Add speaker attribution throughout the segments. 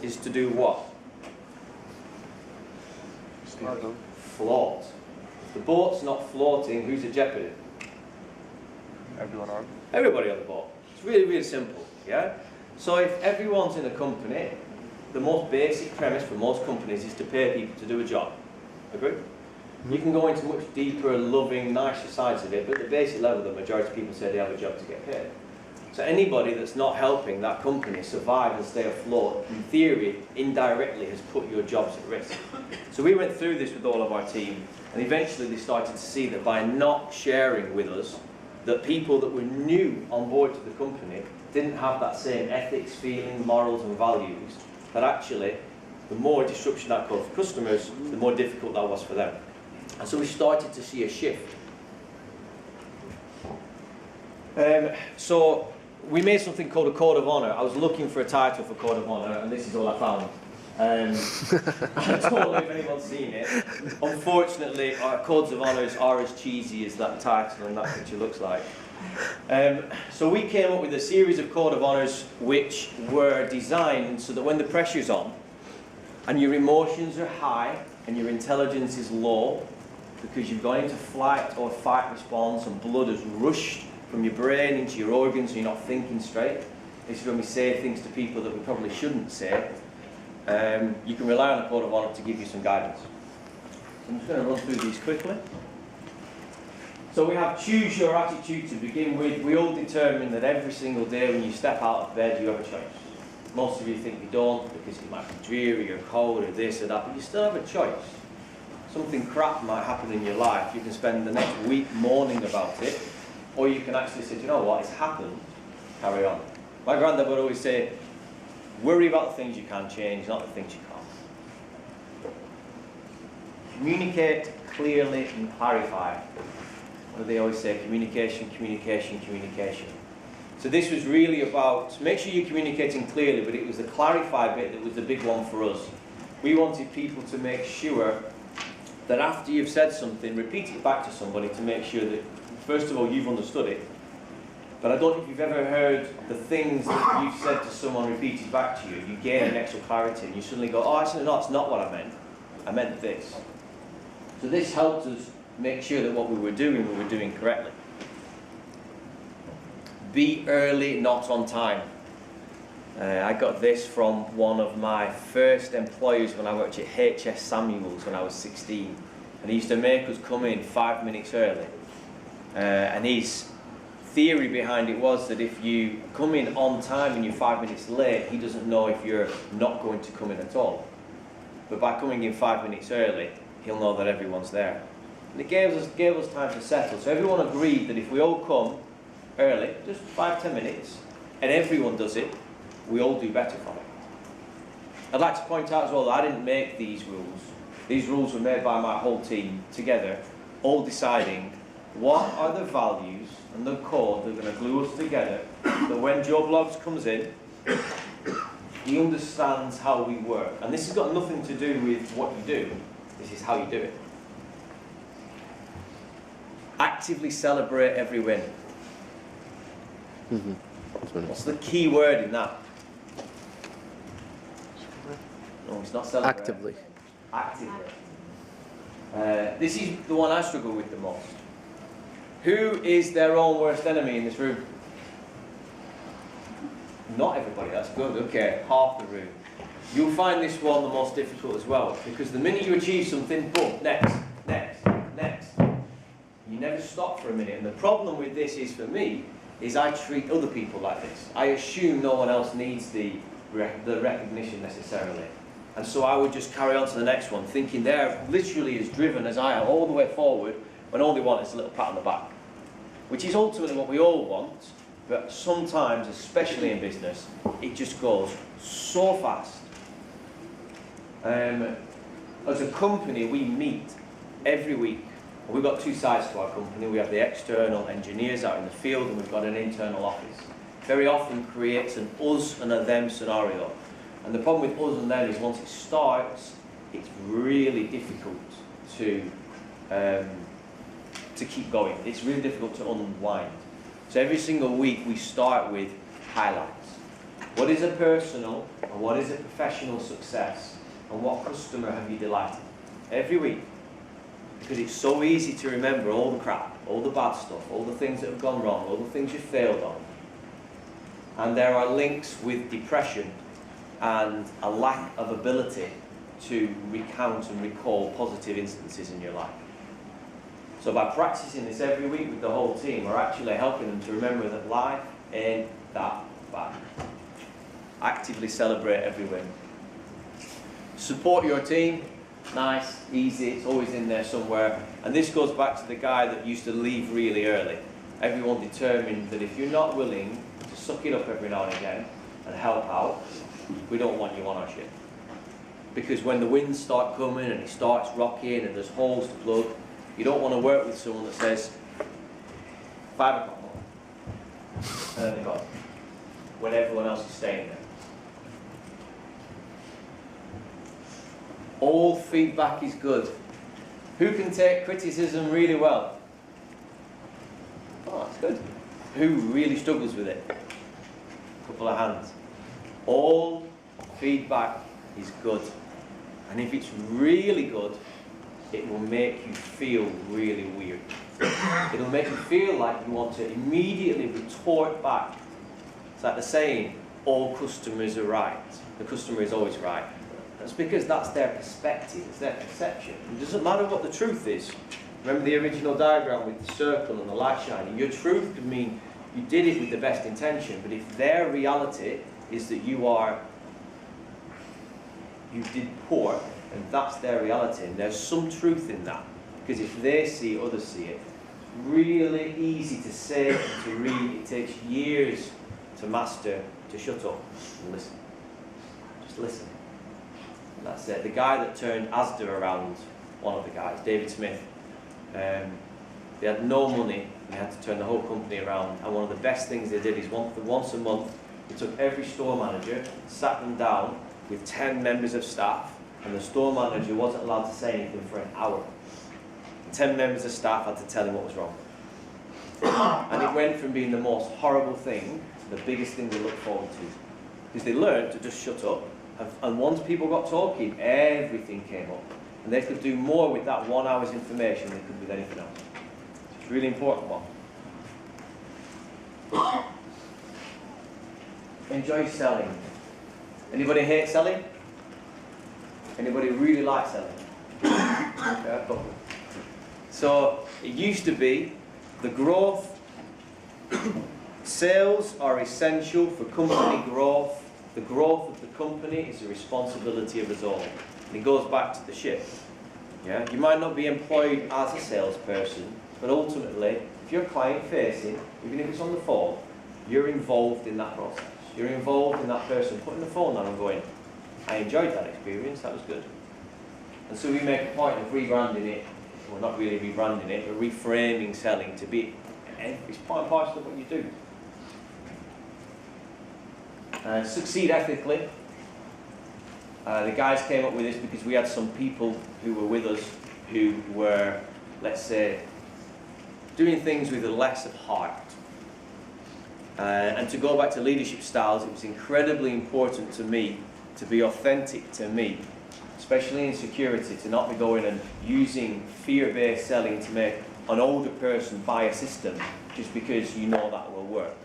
Speaker 1: is to do what? Float. If the boat's not floating, who's at jeopardy?
Speaker 2: Everyone on?
Speaker 1: Everybody on the boat. It's really, really simple, yeah? So if everyone's in a company, the most basic premise for most companies is to pay people to do a job. Agree? You can go into much deeper, loving, nicer sides of it, but at the basic level, the majority of people say they have a job to get paid. So anybody that's not helping that company survive and stay afloat, in theory, indirectly has put your jobs at risk. So we went through this with all of our team, and eventually they started to see that by not sharing with us, that people that were new on board to the company didn't have that same ethics, feelings, morals and values, that actually the more disruption that caused for customers, the more difficult that was for them. And so we started to see a shift. So we made something called a Code of Honour. I was looking for a title for Code of Honour, and this is all I found. I don't know if anyone's seen it. Unfortunately, our Codes of Honours are as cheesy as that title and that picture looks like. So we came up with a series of Code of Honours which were designed so that when the pressure's on, and your emotions are high, and your intelligence is low, because you've gone into flight or fight response and blood has rushed from your brain into your organs and you're not thinking straight. This is when we say things to people that we probably shouldn't say. You can rely on a Code of Honour to give you some guidance. I'm just going to run through these quickly. So we have choose your attitude to begin with. We all determine that every single day when you step out of bed you have a choice. Most of you think you don't because it might be dreary or cold or this or that, but you still have a choice. Something crap might happen in your life. You can spend the next week mourning about it, or you can actually say, do you know what, it's happened, carry on. My granddad would always say, worry about the things you can change, not the things you can't. Communicate clearly and clarify. What do they always say? Communication, communication, communication. So this was really about, make sure you're communicating clearly, but it was the clarify bit that was the big one for us. We wanted people to make sure that after you've said something, repeat it back to somebody to make sure that, first of all, you've understood it. But I don't know if you've ever heard the things that you've said to someone repeated back to you. You gain an extra clarity and you suddenly go, oh, actually, no, that's not what I meant. I meant this. So this helped us make sure that what we were doing correctly. Be early, not on time. I got this from one of my first employers when I worked at HS Samuels when I was 16. And he used to make us come in 5 minutes early. And his theory behind it was that if you come in on time and you're 5 minutes late, he doesn't know if you're not going to come in at all. But by coming in 5 minutes early, he'll know that everyone's there. And it gave us time to settle. So everyone agreed that if we all come early, just 5-10 minutes, and everyone does it, we all do better from it. I'd like to point out as well that I didn't make these rules. These rules were made by my whole team together, all deciding what are the values and the code that are going to glue us together, that when Joe Bloggs comes in, he understands how we work. And this has got nothing to do with what you do, this is how you do it. Actively celebrate every win. What's the key word in that? No, it's not celebrate.
Speaker 3: Actively.
Speaker 1: Actively. This is the one I struggle with the most. Who is their own worst enemy in this room? Not everybody, that's good, okay, half the room. You'll find this one the most difficult as well, because the minute you achieve something, boom, next, next, next. You never stop for a minute, and the problem with this is, for me, is I treat other people like this. I assume no one else needs the recognition necessarily. And so I would just carry on to the next one, thinking they're literally as driven as I am all the way forward, when all they want is a little pat on the back. Which is ultimately what we all want, but sometimes, especially in business, it just goes so fast. As a company, we meet every week. We've got two sides to our company. We have the external engineers out in the field, and we've got an internal office. Very often creates an us and a them scenario. And the problem with us and them is once it starts, it's really difficult to keep going. It's really difficult to unwind. So every single week we start with highlights. What is a personal and what is a professional success? And what customer have you delighted? Every week. Because it's so easy to remember all the crap, all the bad stuff, all the things that have gone wrong, all the things you failed on. And there are links with depression and a lack of ability to recount and recall positive instances in your life. So by practicing this every week with the whole team, we're actually helping them to remember that life ain't that bad. Actively celebrate every win. Support your team. Nice, easy, it's always in there somewhere. And this goes back to the guy that used to leave really early. Everyone determined that if you're not willing to suck it up every now and again and help out, we don't want you on our ship. Because when the winds start coming and it starts rocking and there's holes to plug, you don't want to work with someone that says, 5 o'clock more. And then they go, when everyone else is staying there. All feedback is good. Who can take criticism really well? Oh, that's good. Who really struggles with it? Couple of hands. All feedback is good. And if it's really good, it will make you feel really weird. It'll make you feel like you want to immediately retort back. It's like the saying, all customers are right. The customer is always right. That's because that's their perspective, it's their perception. It doesn't matter what the truth is. Remember the original diagram with the circle and the light shining? Your truth could mean you did it with the best intention, but if their reality is that you did poor, and that's their reality, and there's some truth in that. Because if they see it, others see it. It's really easy to say and to read. It takes years to master, to shut up and listen. Just listen. That's it. The guy that turned Asda around, one of the guys, David Smith, they had no money and they had to turn the whole company around. And one of the best things they did is once a month, they took every store manager, sat them down with 10 members of staff, and the store manager wasn't allowed to say anything for an hour. 10 members of staff had to tell him what was wrong. And it went from being the most horrible thing to the biggest thing they looked forward to. Because they learned to just shut up. And once people got talking, everything came up. And they could do more with that 1 hour's information than they could with anything else. It's a really important one. Enjoy selling. Anybody hate selling? Anybody really like selling? Yeah, cool. So it used to be the growth. Sales are essential for company growth. The growth of the company is the responsibility of us all. And it goes back to the ship. Yeah? You might not be employed as a salesperson, but ultimately, if you're client facing, even if it's on the phone, you're involved in that process. You're involved in that person putting the phone down and going, I enjoyed that experience, that was good. And so we make a point of rebranding it, well not really rebranding it, but reframing selling to be, it's part and parcel of what you do. Succeed ethically. The guys came up with this because we had some people who were with us who were, let's say, doing things with a less of heart. And to go back to leadership styles, it was incredibly important to me to be authentic to me, especially in security, to not be going and using fear-based selling to make an older person buy a system just because you know that will work.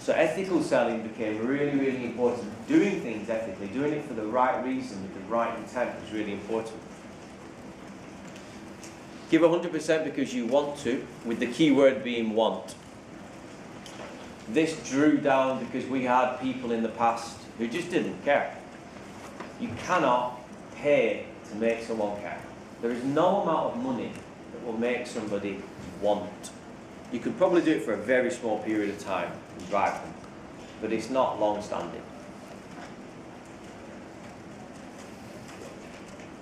Speaker 1: So ethical selling became really, really important. Doing things ethically, doing it for the right reason, with the right intent was really important. Give 100% because you want to, with the key word being want. This drew down because we had people in the past who just didn't care. You cannot pay to make someone care. There is no amount of money that will make somebody want. You could probably do it for a very small period of time and drive them, but it's not long-standing.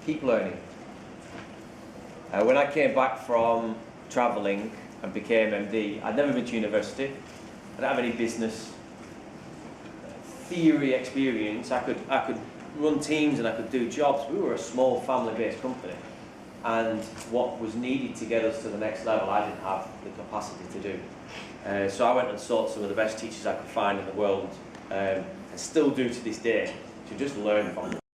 Speaker 1: Keep learning. When I came back from travelling and became MD, I'd never been to university. I didn't have any business theory experience. I could run teams and I could do jobs. We were a small family-based company, and what was needed to get us to the next level, I didn't have the capacity to do. So I went and sought some of the best teachers I could find in the world, and and still do to this day, to just learn from them.